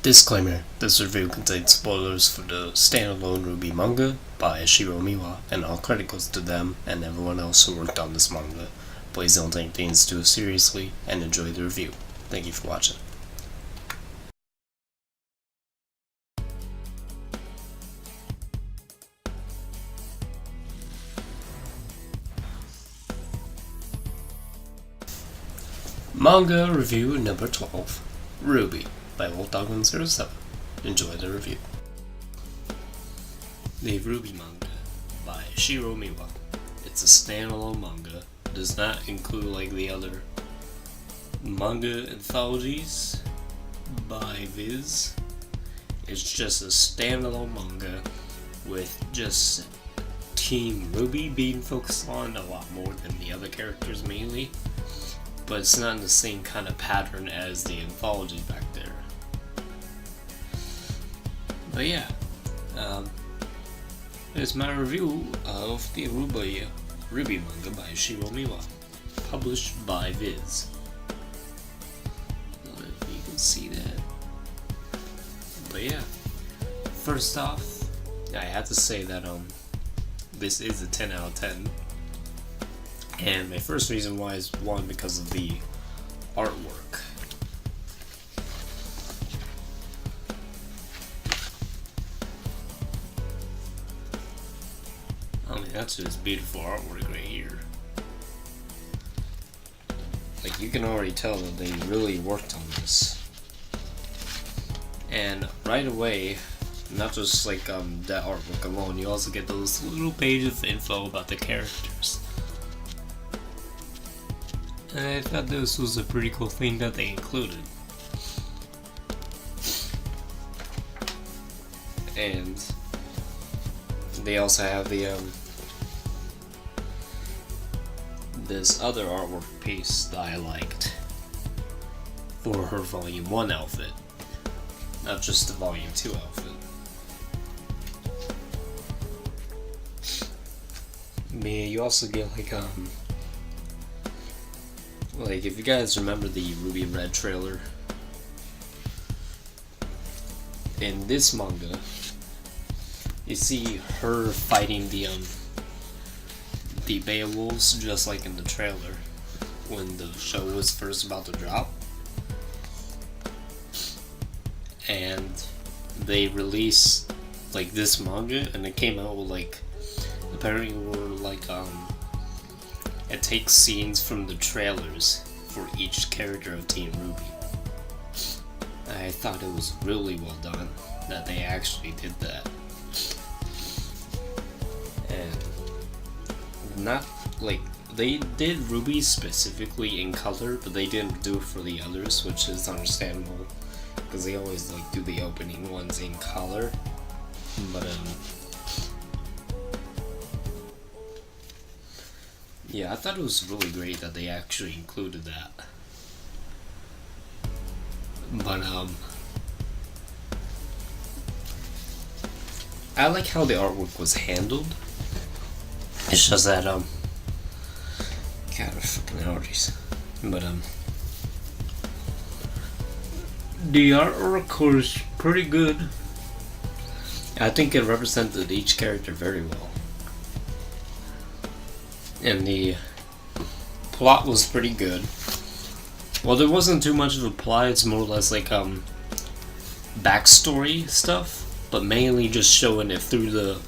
Disclaimer: this review contains spoilers for the standalone RWBY manga by Shirow Miwa, and all credit goes to them and everyone else who worked on this manga. Please don't take things too seriously and enjoy the review. Thank you for watching. Manga review number 12, RWBY by Wolfdog107. Enjoy the review. The RWBY manga by Shirow Miwa. It's a standalone manga. It does not include like the other manga anthologies by Viz. It's just a standalone manga with just Team RWBY being focused on a lot more than the other characters mainly. But it's not in the same kind of pattern as the anthology back there. But yeah, it's my review of the RWBY manga by Shirow Miwa, published by Viz. I don't know if you can see that. But yeah, first off, I have to say that this is a 10 out of 10. And my first reason why is one, because of the artwork. I mean, that's just beautiful artwork right here. Like, you can already tell that they really worked on this. And right away, not just like that artwork alone, you also get those little pages of info about the characters. And I thought this was a pretty cool thing that they included. And they also have the this other artwork piece that I liked for her Volume 1 outfit, not just the Volume 2 outfit. I mean, you also get like if you guys remember the Ruby Red trailer, in this manga, you see her fighting the Beowulfs just like in the trailer when the show was first about to drop. And they released like this manga, and it came out with like, apparently were like it takes scenes from the trailers for each character of Team RWBY. I thought it was really well done that they actually did that. And not like they did RWBY specifically in color, but they didn't do it for the others, which is understandable because they always like do the opening ones in color. But yeah, I thought it was really great that they actually included that. But I like how the artwork was handled. It's just that God, fucking allergies. But the artwork was pretty good. I think it represented each character very well. And the plot was pretty good. Well, there wasn't too much of a plot, it's more or less like backstory stuff, but mainly just showing it through the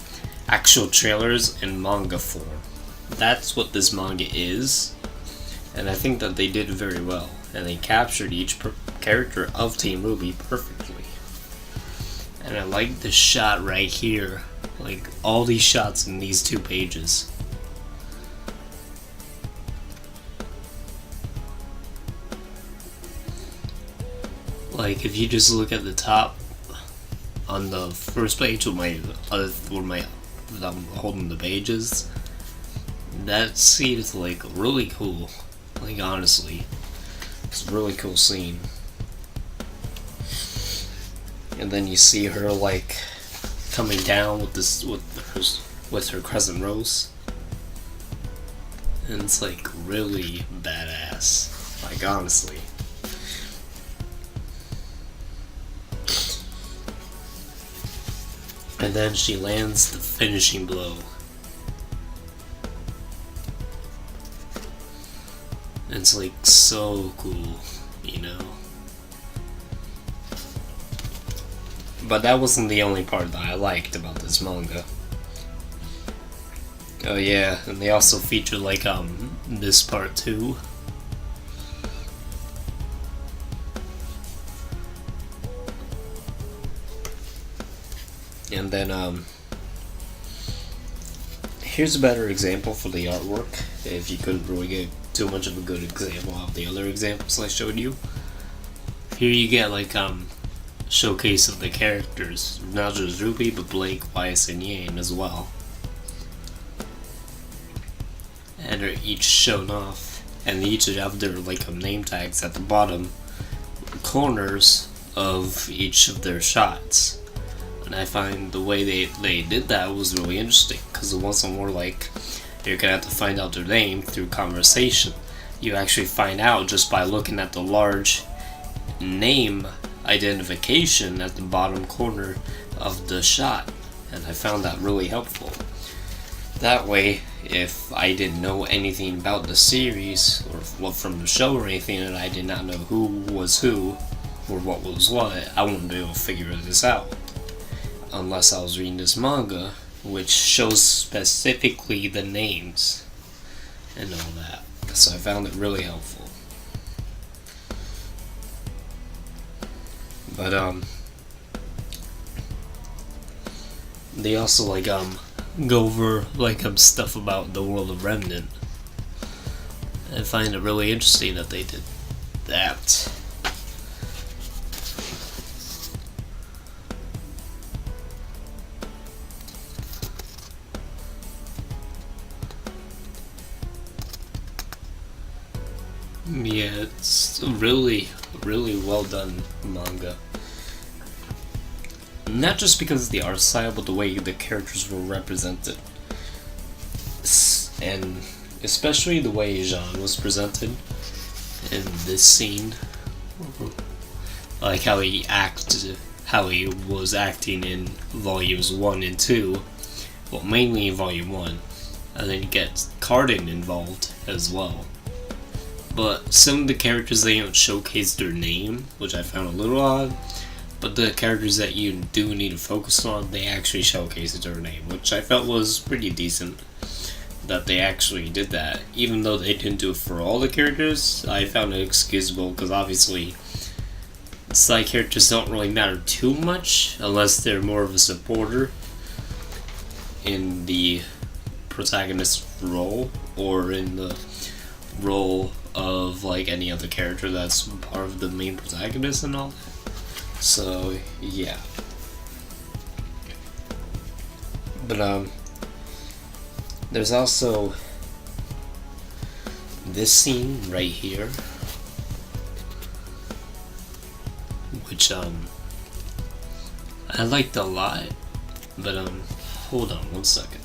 actual trailers in manga form. That's what this manga is, and I think that they did very well, and they captured each character of Team RWBY perfectly. And I like this shot right here, like all these shots in these 2 pages. Like, if you just look at the top on the first page where I'm holding the pages, that scene is like really cool. Like, honestly, it's a really cool scene. And then you see her like coming down with her cousin Rose, and it's like really badass. Like, honestly. And then she lands the finishing blow. And it's like so cool, you know. But that wasn't the only part that I liked about this manga. Oh yeah, and they also feature like this part too. And then here's a better example for the artwork, if you couldn't really get too much of a good example of the other examples I showed you. Here you get like showcase of the characters, not just RWBY, but Blake, Weiss, and Yang as well. And they're each shown off, and they each have their like name tags at the bottom corners of each of their shots. And I find the way they did that was really interesting, because it wasn't more like you're gonna have to find out their name through conversation. You actually find out just by looking at the large name identification at the bottom corner of the shot, and I found that really helpful. That way, if I didn't know anything about the series or what from the show or anything, and I did not know who was who or what was what, I wouldn't be able to figure this out unless I was reading this manga, which shows specifically the names and all that. So I found it really helpful. But they also like go over like stuff about the world of Remnant. I find it really interesting that they did that. Yeah, it's really well done manga. Not just because of the art style, but the way the characters were represented. And especially the way Jean was presented in this scene. Like how he was acting in volumes 1 and 2. Well, mainly in volume 1. And then you get Cardin involved as well. But some of the characters, they don't showcase their name, which I found a little odd. But the characters that you do need to focus on, they actually showcase their name, which I felt was pretty decent. That they actually did that. Even though they didn't do it for all the characters, I found it excusable, because obviously side characters don't really matter too much unless they're more of a supporter in the protagonist role, or in the role of like any other character that's part of the main protagonist and all that. So yeah. But there's also this scene right here, which I liked a lot. But hold on one second.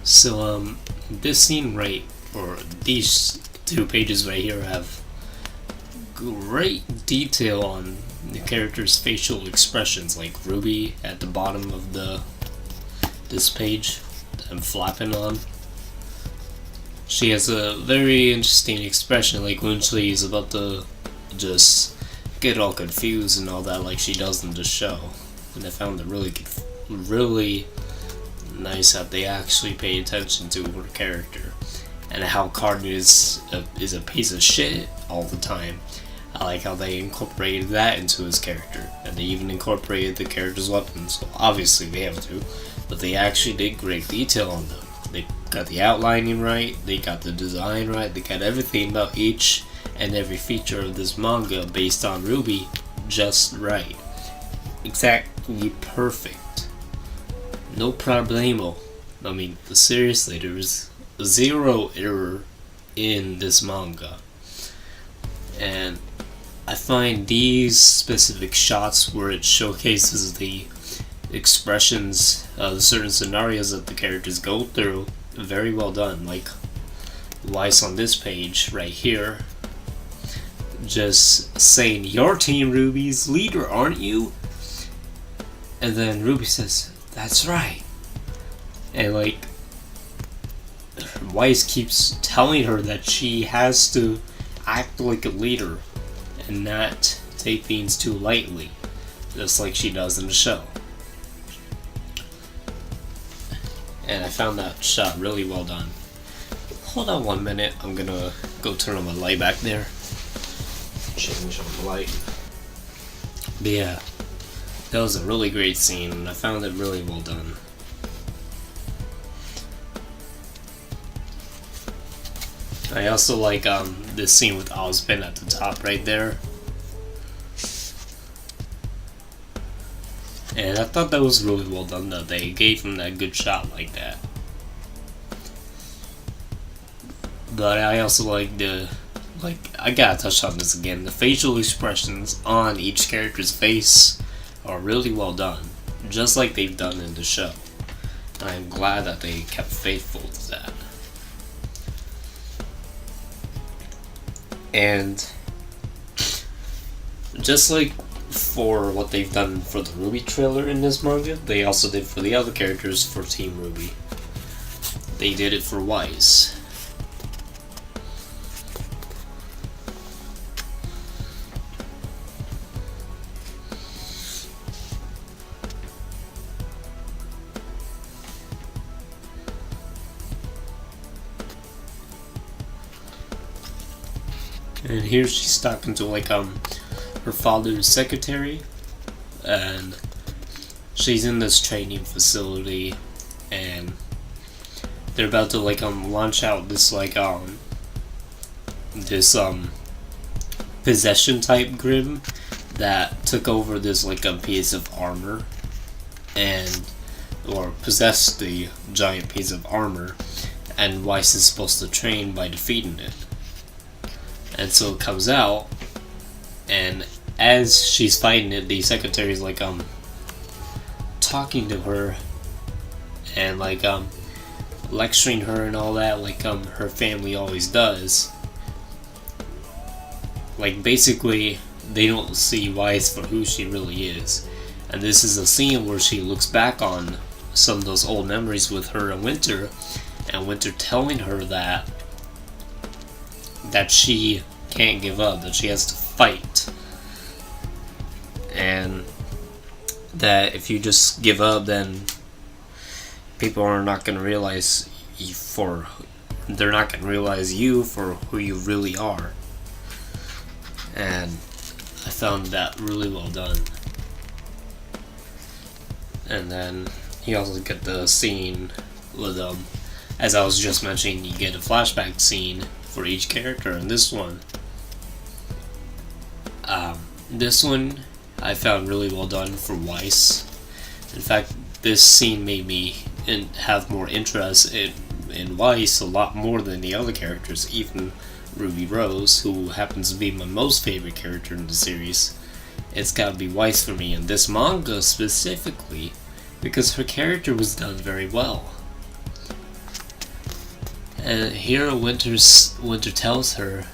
So this scene right, or these 2 pages right here, have great detail on the character's facial expressions. Like RWBY at the bottom of this page that I'm flapping on. She has a very interesting expression, like when she's about to just get all confused and all that, like she does in the show. And I found it really nice how they actually pay attention to her character, and how Cardin is a piece of shit all the time. I like how they incorporated that into his character, and they even incorporated the character's weapons. Well, obviously they have to, but they actually did great detail on them. They got the outlining right, they got the design right, they got everything about each and every feature of this manga based on RWBY just right. Exactly perfect. No problemo. I mean, seriously, there is zero error in this manga. And I find these specific shots where it showcases the expressions of certain scenarios that the characters go through very well done. Like Weiss on this page right here, just saying, "You're Team RWBY's leader, aren't you?" And then RWBY says, "That's right." And like, Weiss keeps telling her that she has to act like a leader and not take things too lightly, just like she does in the show. And I found that shot really well done. Hold on 1 minute, I'm gonna go turn on my light back there. Change on the light. But yeah, that was a really great scene, and I found it really well done. I also like this scene with Ozpin at the top right there. And I thought that was really well done, that they gave him that good shot like that. But I also like I gotta touch on this again, the facial expressions on each character's face are really well done, just like they've done in the show. And I'm glad that they kept faithful to that. And just like for what they've done for the RWBY trailer in this manga, they also did for the other characters for Team RWBY. They did it for Weiss. And here she's talking to like her father's secretary, and she's in this training facility, and they're about to like launch out this this possession type grim that took over this piece of armor, or possessed the giant piece of armor, and Weiss is supposed to train by defeating it. And so it comes out, and as she's fighting it, the secretary's talking to her and lecturing her and all that, her family always does. Basically, they don't see Weiss for who she really is. And this is a scene where she looks back on some of those old memories with her and Winter telling her that she can't give up, that she has to fight, and that if you just give up, then people are not going to realize you for who you really are. And I found that really well done. And then you also get the scene with as I was just mentioning, you get a flashback scene for each character in this one. This one I found really well done for Weiss. In fact, this scene made me have more interest in Weiss a lot more than the other characters, even Ruby Rose, who happens to be my most favorite character in the series. It's gotta be Weiss for me in this manga specifically, because her character was done very well. And here Winter tells her,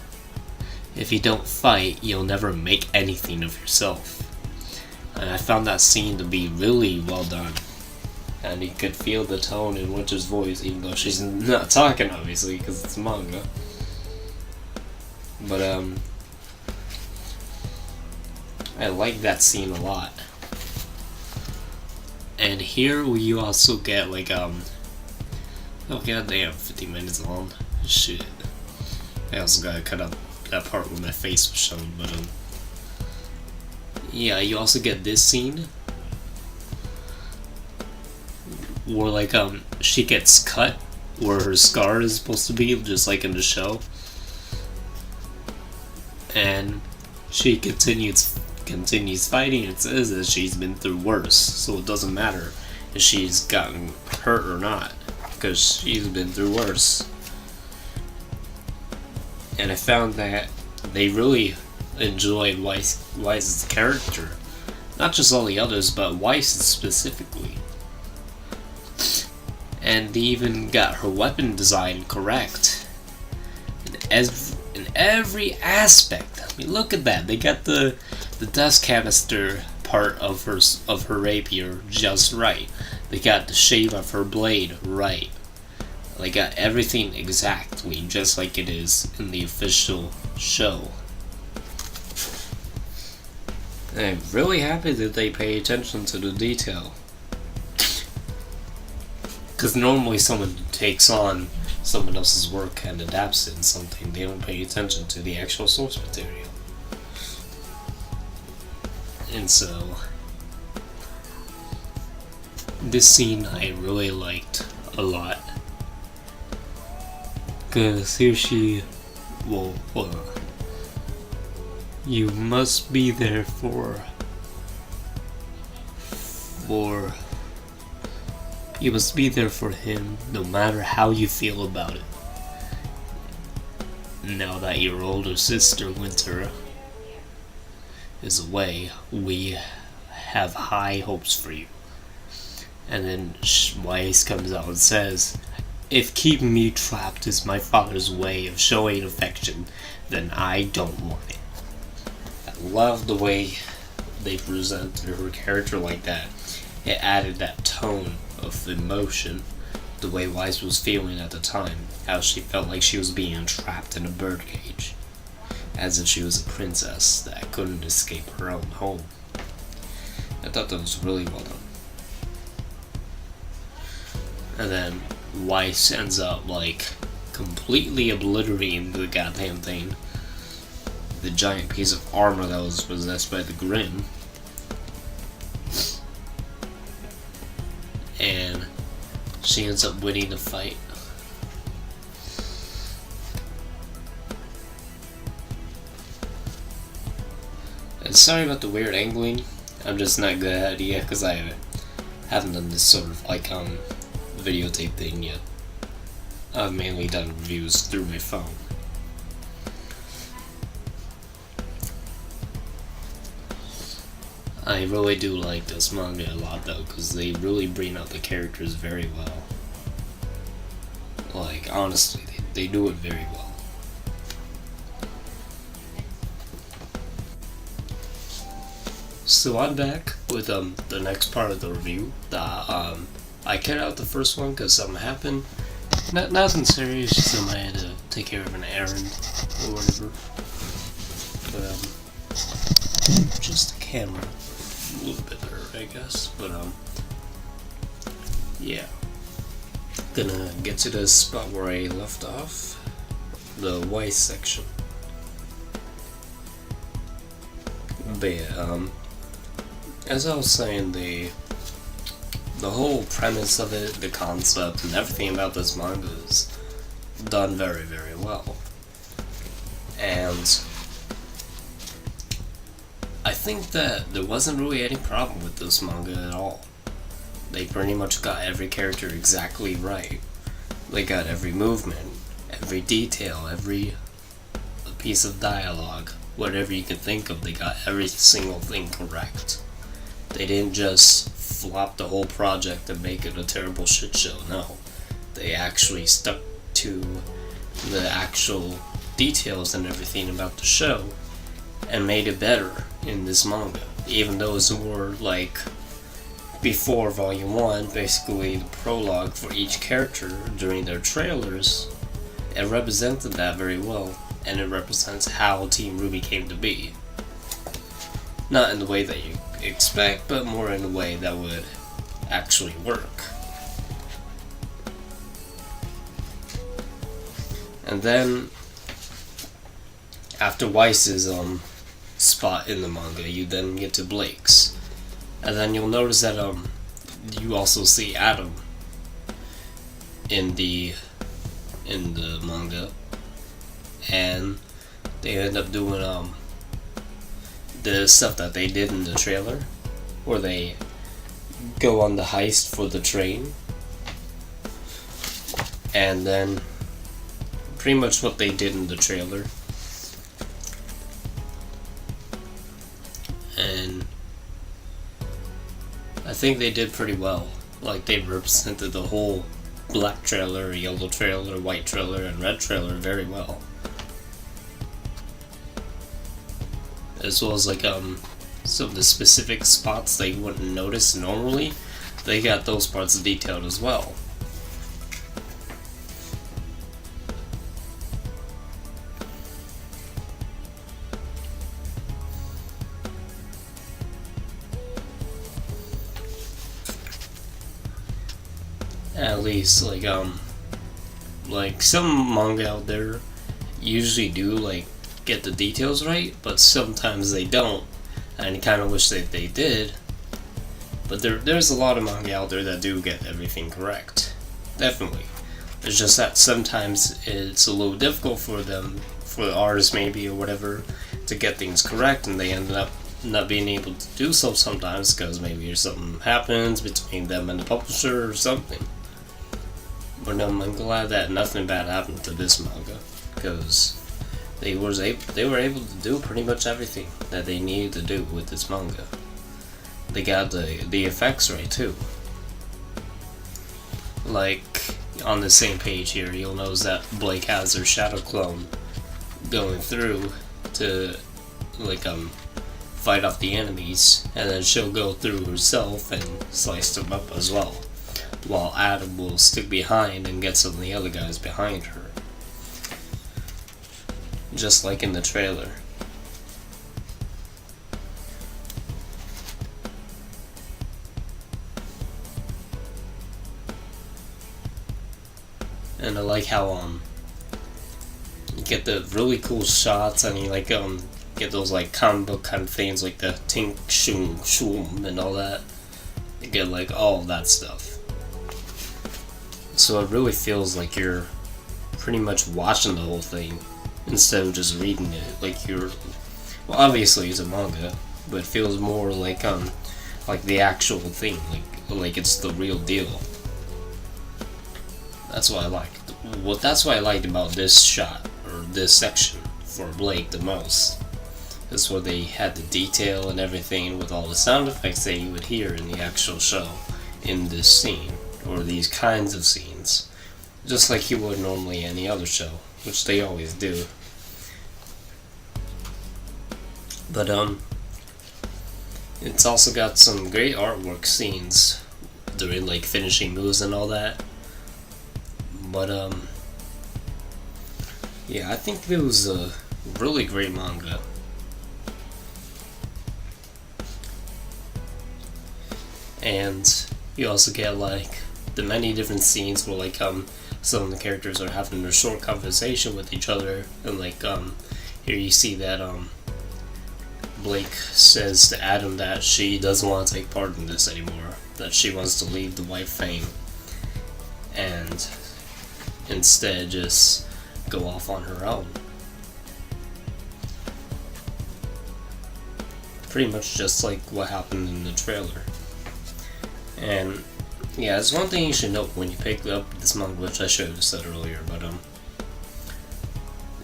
if you don't fight, you'll never make anything of yourself. And I found that scene to be really well done. And you could feel the tone in Winter's voice, even though she's not talking, obviously, because it's manga. But, I like that scene a lot. And here we also get, oh goddamn, 50 minutes long. Shit. I also gotta cut out that part where my face was shown, but, yeah, you also get this scene where she gets cut where her scar is supposed to be, just like in the show, and she continues fighting. It says that she's been through worse, so it doesn't matter if she's gotten hurt or not, because she's been through worse. And I found that they really enjoyed Weiss's character. Not just all the others, but Weiss specifically. And they even got her weapon design correct. in every aspect. I mean, look at that. They got the dust canister part of her rapier just right. They got the shape of her blade right. They got everything exactly just like it is in the official show. And I'm really happy that they pay attention to the detail. Because normally someone takes on someone else's work and adapts it in something, they don't pay attention to the actual source material. And so, this scene I really liked a lot. Because here she... Well, hold on. You must be there for... You must be there for him, no matter how you feel about it. Now that your older sister, Winter, is away, we have high hopes for you. And then Weiss comes out and says, if keeping me trapped is my father's way of showing affection, then I don't want it. I love the way they presented her character like that. It added that tone of emotion, the way Weiss was feeling at the time, how she felt like she was being trapped in a birdcage, as if she was a princess that couldn't escape her own home. I thought that was really well done. And then Weiss ends up like completely obliterating the goddamn thing, the giant piece of armor that was possessed by the Grim. And she ends up winning the fight. And sorry about the weird angling. I'm just not good at it yet because I haven't done this sort of like videotape thing yet. I've mainly done reviews through my phone. I really do like this manga a lot though, because they really bring out the characters very well. Like, honestly, they do it very well. So I'm back with the next part of the review. I cut out the first one because something happened. Nothing serious, just somebody had to take care of an errand or whatever. But just the camera. A little bit hurt, I guess, but yeah. Gonna get to the spot where I left off, the Weiss section. But yeah, as I was saying, the whole premise of it, the concept, and everything about this manga is done very, very well. And I think that there wasn't really any problem with this manga at all. They pretty much got every character exactly right. They got every movement, every detail, every piece of dialogue, whatever you could think of, they got every single thing correct. They didn't just flop the whole project and make it a terrible shit show, no. They actually stuck to the actual details and everything about the show and made it better in this manga, even though it's more like before volume 1, basically the prologue for each character during their trailers. It represented that very well, and it represents how Team RWBY came to be. Not in the way that you expect, but more in a way that would actually work. And then after Weiss's spot in the manga, you then get to Blake's, and then you'll notice that you also see Adam in the manga, and they end up doing the stuff that they did in the trailer, where they go on the heist for the train, and then pretty much what they did in the trailer. And I think they did pretty well. Like, they represented the whole black trailer, yellow trailer, white trailer, and red trailer very well. as well as like some of the specific spots that you wouldn't notice normally. They got those parts detailed as well. At least like some manga out there usually do like get the details right, but sometimes they don't, and I kind of wish that they did. But there's a lot of manga out there that do get everything correct, definitely. It's just that sometimes it's a little difficult for them, for the artists maybe or whatever, to get things correct, and they end up not being able to do so sometimes because maybe something happens between them and the publisher or something. But I'm glad that nothing bad happened to this manga, because they were able to do pretty much everything that they needed to do with this manga. They got the effects right too. Like on the same page here, you'll notice that Blake has her shadow clone going through to fight off the enemies, and then she'll go through herself and slice them up as well, while Adam will stick behind and get some of the other guys behind her, just like in the trailer. And I like how you get the really cool shots, and you get those like comic book kind of things like the tink shoom shoom and all that. You get like all of that stuff. So it really feels like you're pretty much watching the whole thing instead of just reading it. Like well, obviously it's a manga, but it feels more like the actual thing, like it's the real deal. That's what I liked. Well, that's what I liked about this shot or this section for Blake the most. That's where they had the detail and everything with all the sound effects that you would hear in the actual show in this scene, or these kinds of scenes, just like you would normally any other show, which they always do. But it's also got some great artwork scenes during like finishing moves and all that. But yeah, I think it was a really great manga. And you also get like the many different scenes where some of the characters are having a short conversation with each other, and here you see that Blake says to Adam that she doesn't want to take part in this anymore, that she wants to leave the white fame and instead just go off on her own. Pretty much just like what happened in the trailer. And yeah, there's one thing you should note when you pick up this manga, which I should have said earlier, but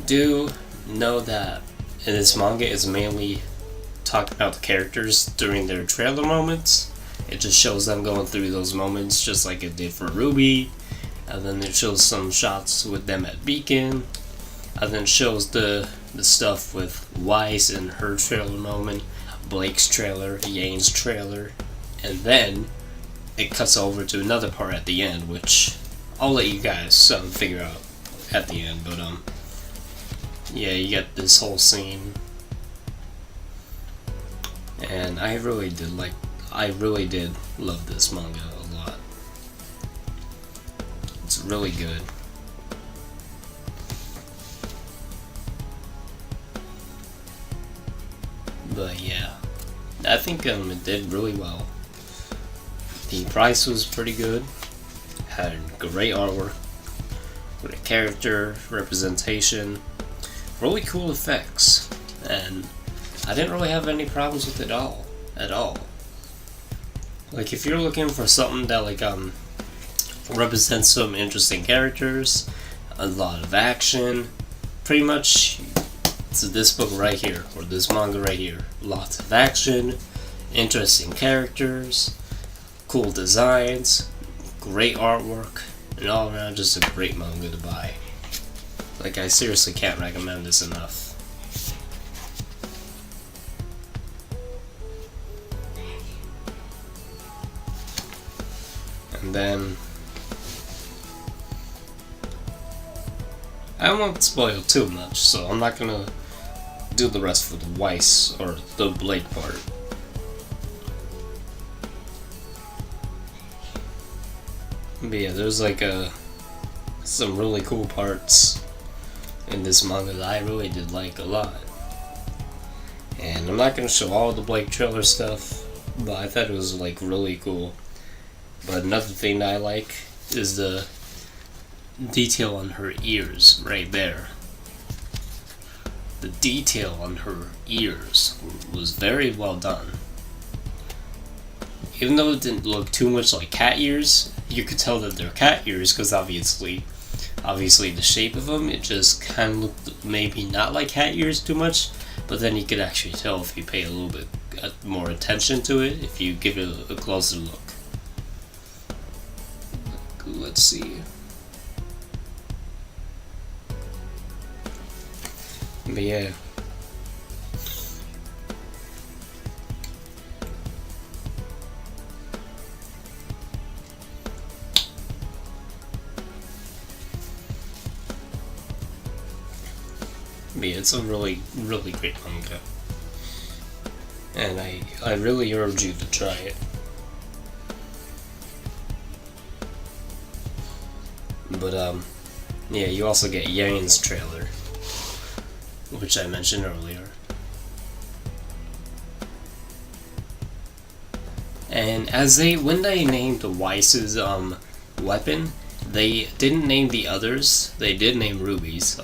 do know that this manga is mainly talking about the characters during their trailer moments. It just shows them going through those moments just like it did for RWBY, and then it shows some shots with them at Beacon, and then it shows the stuff with Weiss and her trailer moment, Blake's trailer, Yane's trailer, and then it cuts over to another part at the end, which I'll let you guys figure out at the end. But yeah, you get this whole scene, and I really did love this manga a lot. It's really good. But yeah, I think it did really well. The price was pretty good, had great artwork, great character representation, really cool effects, and I didn't really have any problems with it at all. Like, if you're looking for something that represents some interesting characters, a lot of action, pretty much it's this book right here, or this manga right here. Lots of action, interesting characters, cool designs, great artwork, and all around just a great manga to buy. Like, I seriously can't recommend this enough. And then I won't spoil too much, so I'm not gonna do the rest for the Weiss or the Blake part. But yeah, there's like some really cool parts in this manga that I really did like a lot. And I'm not gonna show all the Blake trailer stuff, but I thought it was like really cool. But another thing that I like is the detail on her ears right there. The detail on her ears was very well done. Even though it didn't look too much like cat ears, you could tell that they're cat ears because obviously the shape of them, it just kind of looked maybe not like cat ears too much, but then you could actually tell if you pay a little bit more attention to it, if you give it a closer look. Let's see. But yeah. But yeah, it's a really, really great manga. And I really urge you to try it. But yeah, you also get Yang's trailer, which I mentioned earlier. And when they named Weiss's weapon, they didn't name the others. They did name RWBY's.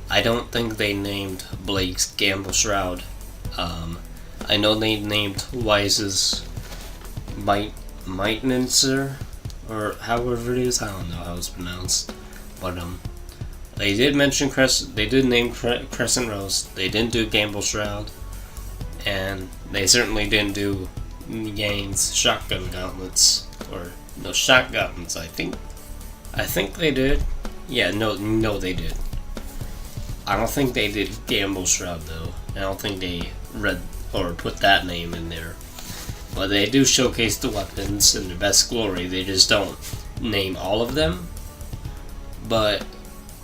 I don't think they named Blake's Gamble Shroud. I know they named Weiss's Maintenancer, or however it is. I don't know how it's pronounced. But they did mention they did name Crescent Rose. They didn't do Gamble Shroud, and they certainly didn't do Yang's Shotgun Gauntlets, or no Shotguns. I think they did. Yeah, no, they did. I don't think they did Gamble Shroud though. I don't think they read or put that name in there. But they do showcase the weapons in their best glory. They just don't name all of them. But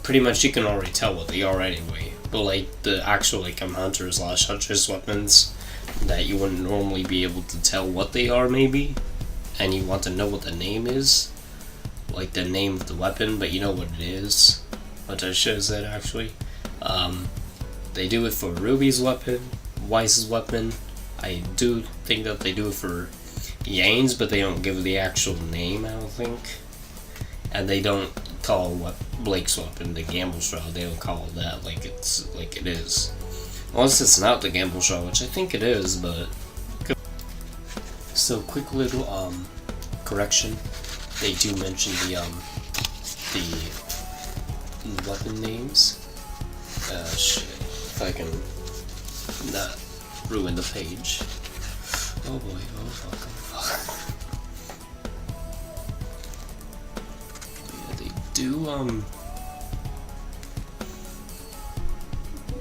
pretty much you can already tell what they are anyway. But like the actual Hunter's weapons that you wouldn't normally be able to tell what they are maybe, and you want to know what the name is, like the name of the weapon, but you know what it is. What I should have said actually. They do it for RWBY's weapon, Weiss's weapon. I do think that they do it for Yang's, but they don't give the actual name, I don't think. And they don't call Blake's weapon the Gamble Shroud. They don't call it that like it is. Unless it's not the Gamble Shroud, which I think it is, but... So, quick little, correction. They do mention the weapon names. Shit. If I can not ruin the page. Oh boy, oh fuck. Yeah, they do,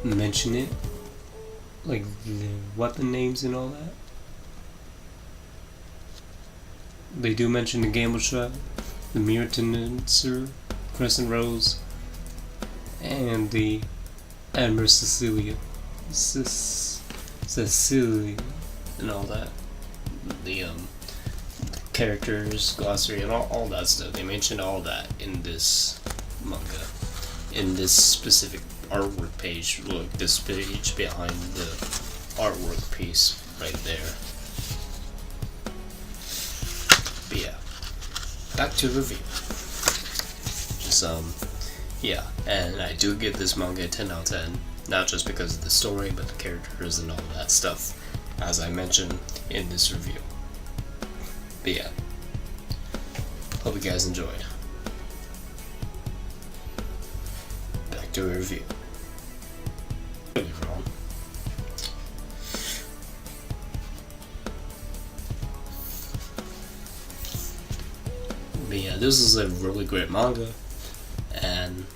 mention it. Like, the weapon names and all that. They do mention the Gamble Shroud, the Maintenancer, Crescent Rose, and the Admiral Cecilia, and all that. The characters, glossary, and all that stuff. They mentioned all that in this manga, in this specific artwork page. Look, this page behind the artwork piece right there. But yeah, back to the review. Just yeah, and I do give this manga a 10 out of 10, not just because of the story, but the characters and all that stuff, as I mentioned in this review. But yeah, hope you guys enjoyed. Back to a review. But yeah, this is a really great manga, and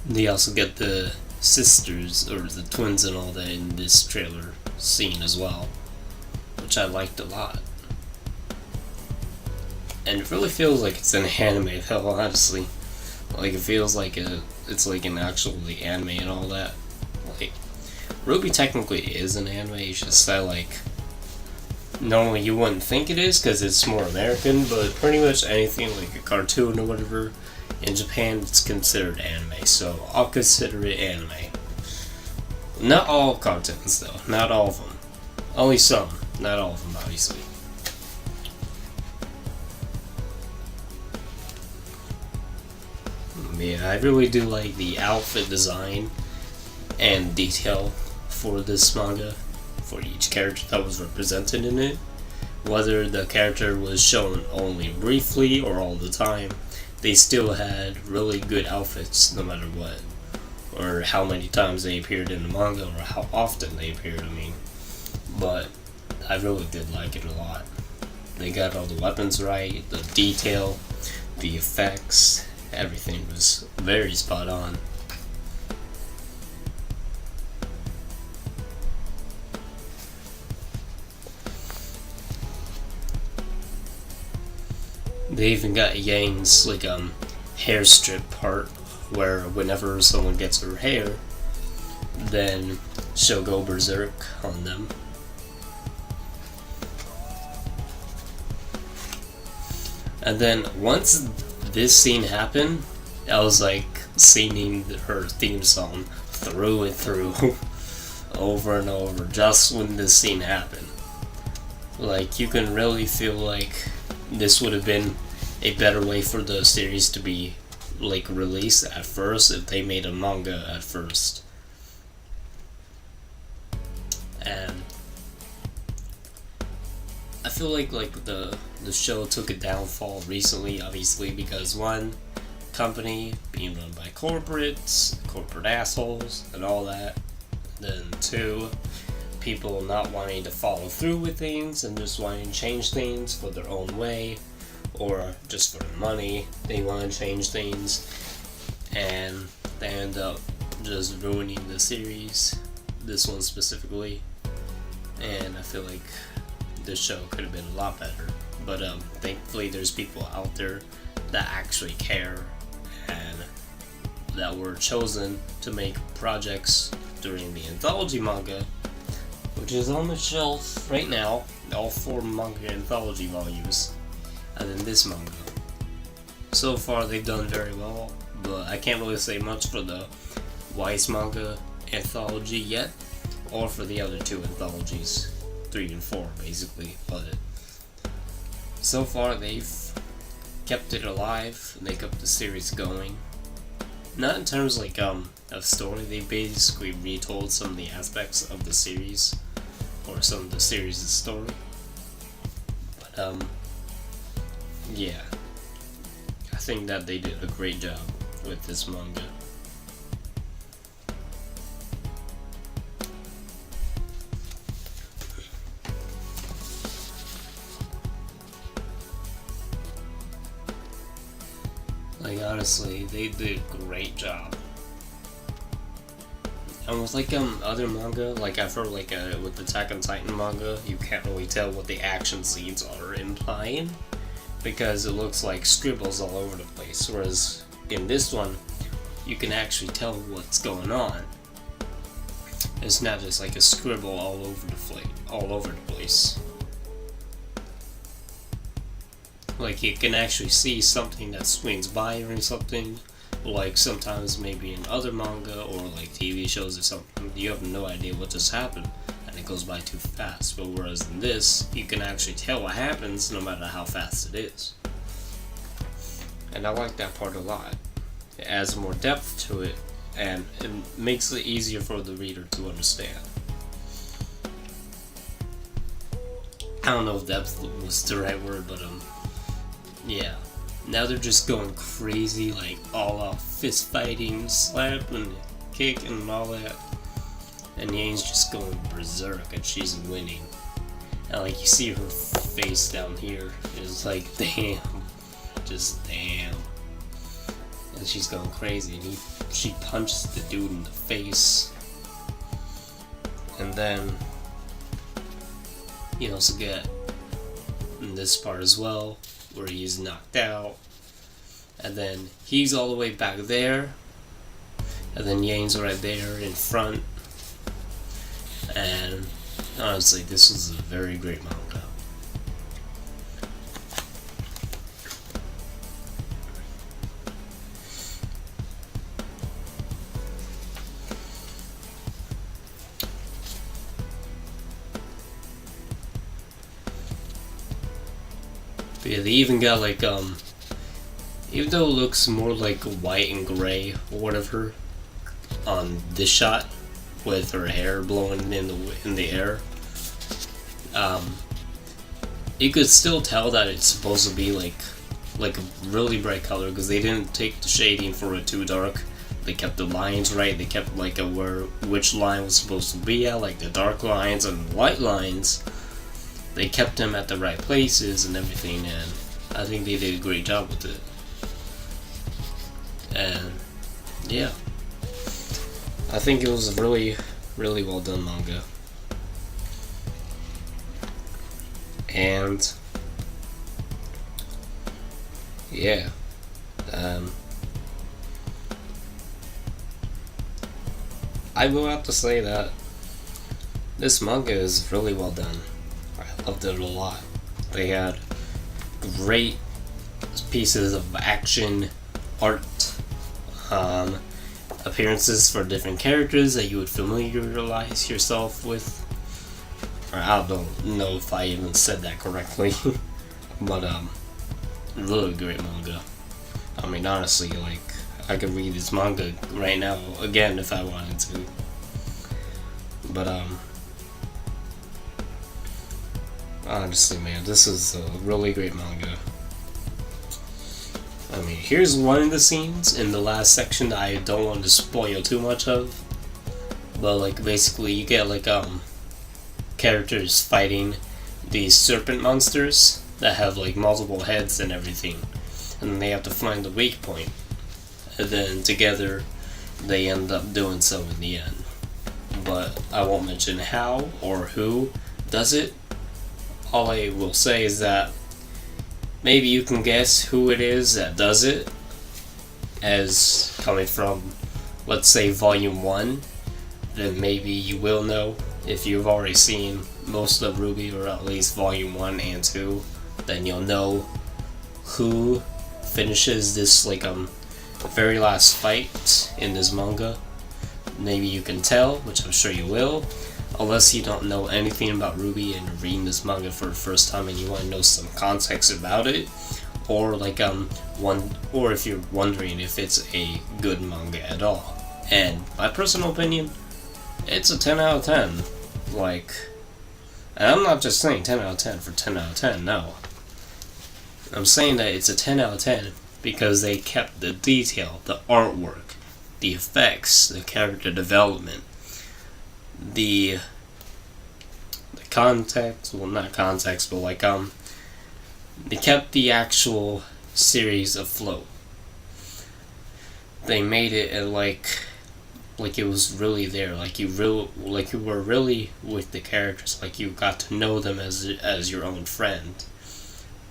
they also get the sisters, or the twins and all that in this trailer scene as well, which I liked a lot. and it really feels like it's an anime. Hell, honestly, like it feels like it's like an actual like, anime and all that. Like RWBY technically is an anime. It's just that like normally you wouldn't think it is because it's more American, but pretty much anything like a cartoon or whatever in Japan it's considered anime. So I'll consider it anime. Not all cartoons though. Not all of them. Only some. Not all of them, obviously. Yeah, I really do like the outfit design and detail for this manga, for each character that was represented in it. Whether the character was shown only briefly or all the time, they still had really good outfits no matter what. Or how many times they appeared in the manga, or how often they appeared, I mean. But I really did like it a lot. They got all the weapons right, the detail, the effects, everything was very spot on. They even got Yang's like hair strip part where whenever someone gets her hair, then she'll go berserk on them. And then once this scene happened, I was like singing her theme song through and through over and over just when this scene happened. Like you can really feel like this would have been a better way for the series to be like released at first if they made a manga at first. And I feel like the show took a downfall recently, obviously, because one, company being run by corporate assholes and all that. Then two, people not wanting to follow through with things and just wanting to change things for their own way, or just for money, they want to change things, and they end up just ruining the series, this one specifically. And I feel like this show could have been a lot better, but thankfully there's people out there that actually care and that were chosen to make projects during the anthology manga, which is on the shelf right now, all 4 manga anthology volumes, and then this manga. So far they've done very well, but I can't really say much for the Wise manga anthology yet, or for the other 2 anthologies, 3 and 4 basically, but so far they've kept it alive, and they kept the series going. Not in terms like of story, they basically retold some of the aspects of the series, or some of the series' story. But yeah, I think that they did a great job with this manga. Like honestly, they did a great job. And with like other manga, like I've heard like with Attack on Titan manga, you can't really tell what the action scenes are implying because it looks like scribbles all over the place. Whereas in this one, you can actually tell what's going on. It's not just like a scribble all over the place. Like you can actually see something that swings by or something. Like sometimes maybe in other manga or like TV shows or something, you have no idea what just happened and it goes by too fast. But whereas in this, you can actually tell what happens no matter how fast it is. And I like that part a lot. It adds more depth to it and it makes it easier for the reader to understand. I don't know if depth was the right word, but yeah. Now they're just going crazy, like all out fist fighting, slap and kick and all that. And Yang's just going berserk and she's winning. And like you see her face down here, it's like damn, just damn. And she's going crazy and she punches the dude in the face. And then you also get in this part as well, where he's knocked out, and then he's all the way back there, and then Yang's right there in front. And honestly, this is a very great manga. But yeah, they even got like even though it looks more like white and gray or whatever on this shot with her hair blowing in the air, you could still tell that it's supposed to be like a really bright color, because they didn't take the shading for it too dark. They kept the lines right. They kept like which line was supposed to be at, like the dark lines and the light lines. They kept them at the right places and everything, and I think they did a great job with it. And yeah, I think it was a really, really well done manga. And yeah, I will have to say that this manga is really well done. I loved it a lot. They had great pieces of action, art, appearances for different characters that you would familiarize yourself with. Or I don't know if I even said that correctly, but really great manga. I mean, honestly, like, I could read this manga right now again if I wanted to. But honestly, man, this is a really great manga. I mean, here's one of the scenes in the last section that I don't want to spoil too much of. But like, basically, you get like characters fighting these serpent monsters that have like multiple heads and everything, and then they have to find the weak point, and then together they end up doing so in the end. But I won't mention how or who does it. All I will say is that maybe you can guess who it is that does it, as coming from, let's say, Volume 1, then maybe you will know. If you've already seen most of RWBY, or at least Volume 1 and 2, then you'll know who finishes this, like, very last fight in this manga. Maybe you can tell, which I'm sure you will, unless you don't know anything about RWBY and you're reading this manga for the first time and you want to know some context about it, or like or if you're wondering if it's a good manga at all. And my personal opinion, it's a 10 out of 10. Like, and I'm not just saying 10 out of 10 for 10 out of 10, no. I'm saying that it's a 10 out of 10 because they kept the detail, the artwork, the effects, the character development, the context, well, not context, but like, they kept the actual series afloat. They made it like it was really there, like you were really with the characters, like you got to know them as your own friend,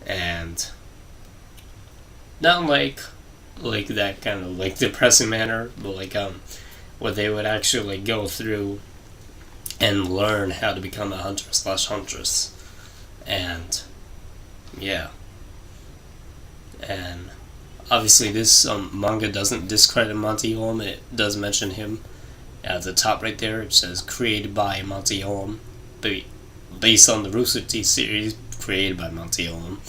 and not like that kind of like depressing manner, but like where they would actually like go through and learn how to become a hunter/huntress, and yeah, and obviously this manga doesn't discredit Monty Holm. It does mention him at the top right there. It says created by Monty Holm, based on the Rooster Teeth series created by Monty Holm,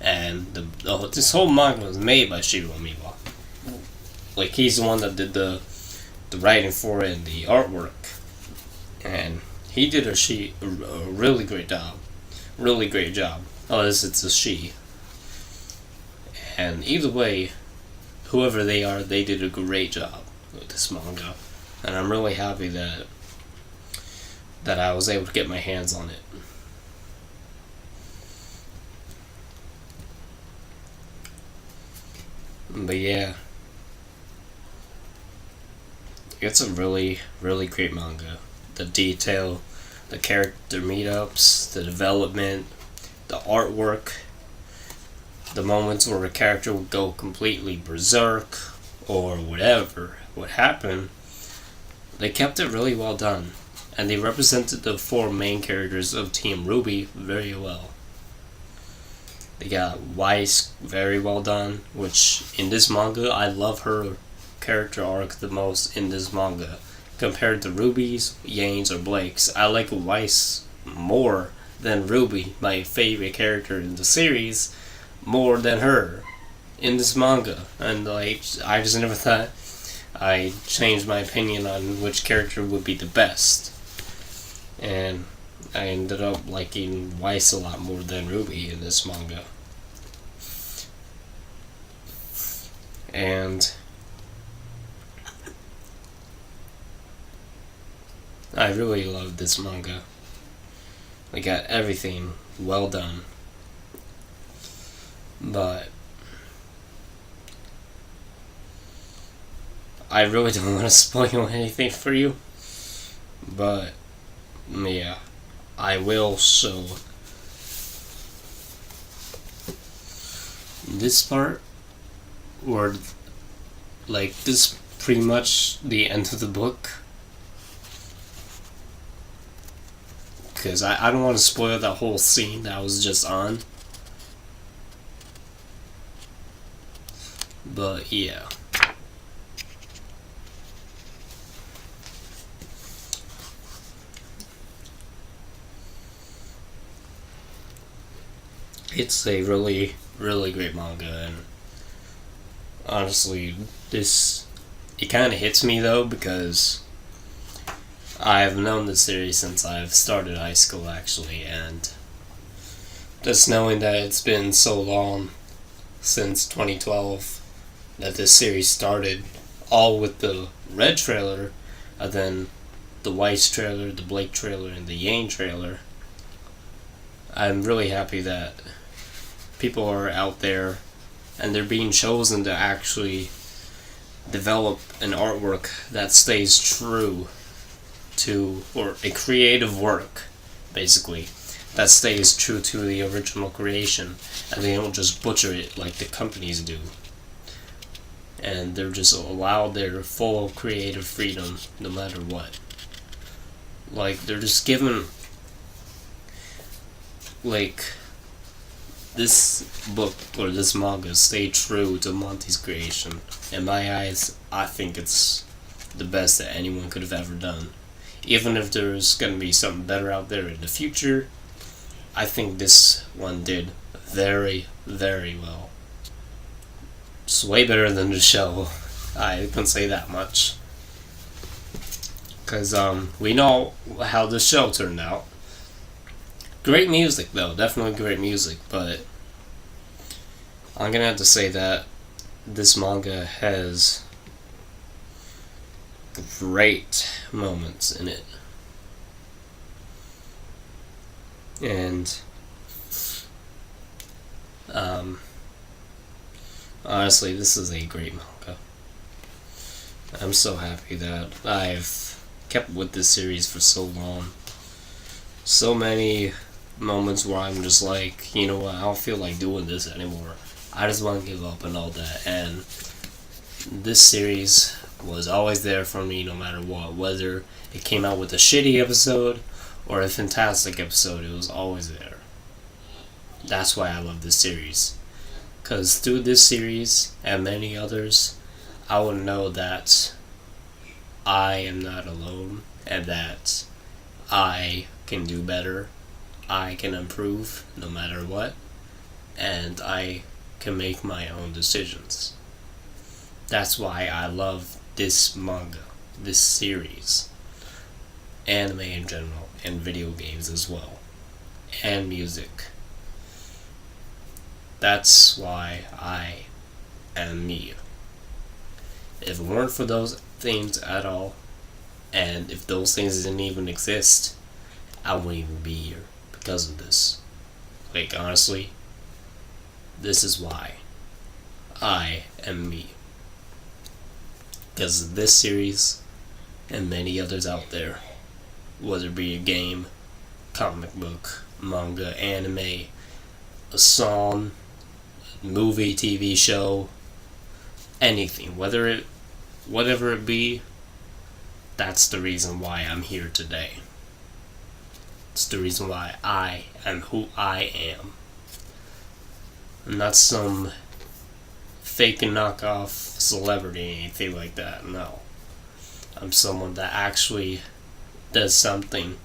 and this whole manga was made by Shirow Miwa. Like, he's the one that did the writing for it and the artwork, and he did a really great job. Really great job. Unless it's a she. And either way, whoever they are, they did a great job with this manga. And I'm really happy that I was able to get my hands on it. But yeah, it's a really, really great manga. The detail, the character meetups, the development, the artwork, the moments where a character would go completely berserk or whatever would happen, they kept it really well done, and they represented the four main characters of Team RWBY very well. They got Weiss very well done, which in this manga, I love her character arc the most in this manga. Compared to Ruby's, Yane's, or Blake's, I like Weiss more than RWBY, my favorite character in the series, more than her in this manga. And like, I just never thought I changed my opinion on which character would be the best. And I ended up liking Weiss a lot more than RWBY in this manga. And I really love this manga. They got everything well done. But I really don't want to spoil anything for you. But yeah, I will. So this part, or like this, pretty much the end of the book. Because I don't want to spoil that whole scene that was just on. But yeah. It's a really, really great manga, and honestly, it kind of hits me though, because I've known this series since I've started high school, actually, and just knowing that it's been so long since 2012 that this series started, all with the Red trailer, and then the Weiss trailer, the Blake trailer, and the Yane trailer. I'm really happy that people are out there and they're being chosen to actually develop an artwork that stays true to, or a creative work, basically, that stays true to the original creation, and they don't just butcher it like the companies do. And they're just allowed their full creative freedom no matter what. Like, they're just given, like, this book or this manga stay true to Monty's creation. In my eyes, I think it's the best that anyone could have ever done. Even if there's gonna be something better out there in the future, I think this one did very, very well. It's way better than the show. I can say that much. Because we know how the show turned out. Great music though, definitely great music, but I'm gonna have to say that this manga has great moments in it. And honestly, this is a great manga. I'm so happy that I've kept with this series for so long. So many moments where I'm just like, you know what, I don't feel like doing this anymore. I just want to give up and all that. And this series was always there for me no matter what. Whether it came out with a shitty episode or a fantastic episode, it was always there. That's why I love this series. Because through this series and many others, I would know that I am not alone and that I can do better. I can improve no matter what. And I can make my own decisions. That's why I love this manga, this series, anime in general, and video games as well, and music. That's why I am me. If it weren't for those things at all, and if those things didn't even exist, I wouldn't even be here because of this. Like, honestly, this is why I am me. Because of this series and many others out there, whether it be a game, comic book, manga, anime, a song, movie, TV show, anything, whatever it be. That's the reason why I'm here today. It's the reason why I am who I am. I'm not some fake and knockoff celebrity or anything like that, no. I'm someone that actually does something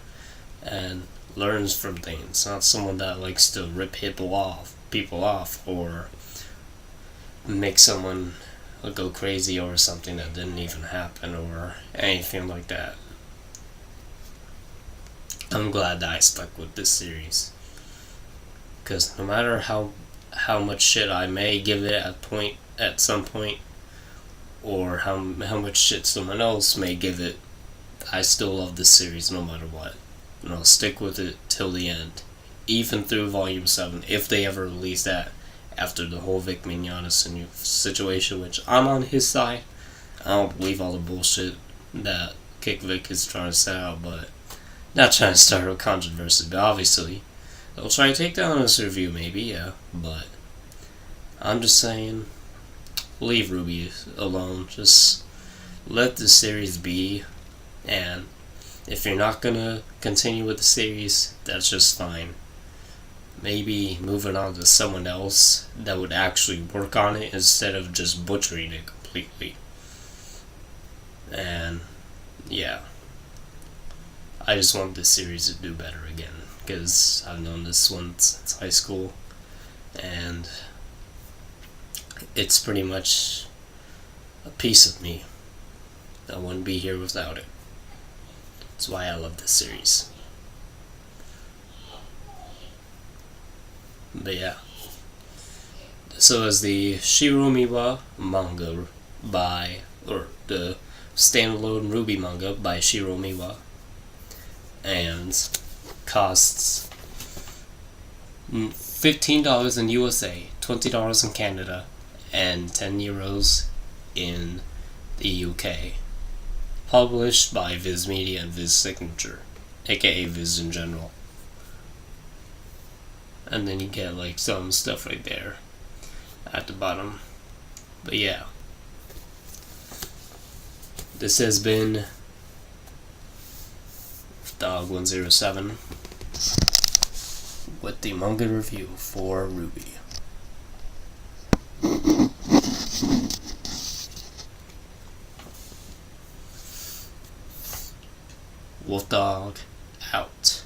and learns from things, not someone that likes to rip people off, or make someone go crazy over something that didn't even happen or anything like that. I'm glad that I stuck with this series, because no matter how much shit I may give it at some point, or how much shit someone else may give it, I still love this series no matter what. And I'll stick with it till the end. Even through Volume 7, if they ever release that after the whole Vic Mignogna situation, which I'm on his side. I don't believe all the bullshit that Kick Vic is trying to set out, but not trying to start a controversy, but obviously they'll try to take down this review maybe, yeah, but I'm just saying, leave RWBY alone. Just let the series be, and if you're not gonna continue with the series, that's just fine. Maybe moving on to someone else that would actually work on it instead of just butchering it completely. And yeah, I just want this series to do better again, because I've known this one since high school, and it's pretty much a piece of me. I wouldn't be here without it. That's why I love this series. But yeah, so is the Shirow Miwa manga or the standalone RWBY manga by Shirow Miwa, and costs $15 in USA, $20 in Canada, and €10 in the UK. Published by Viz Media and Viz Signature, aka Viz in general. And then you get like some stuff right there at the bottom. But yeah, this has been Dog107 with the manga review for RWBY. Wolf Dog out.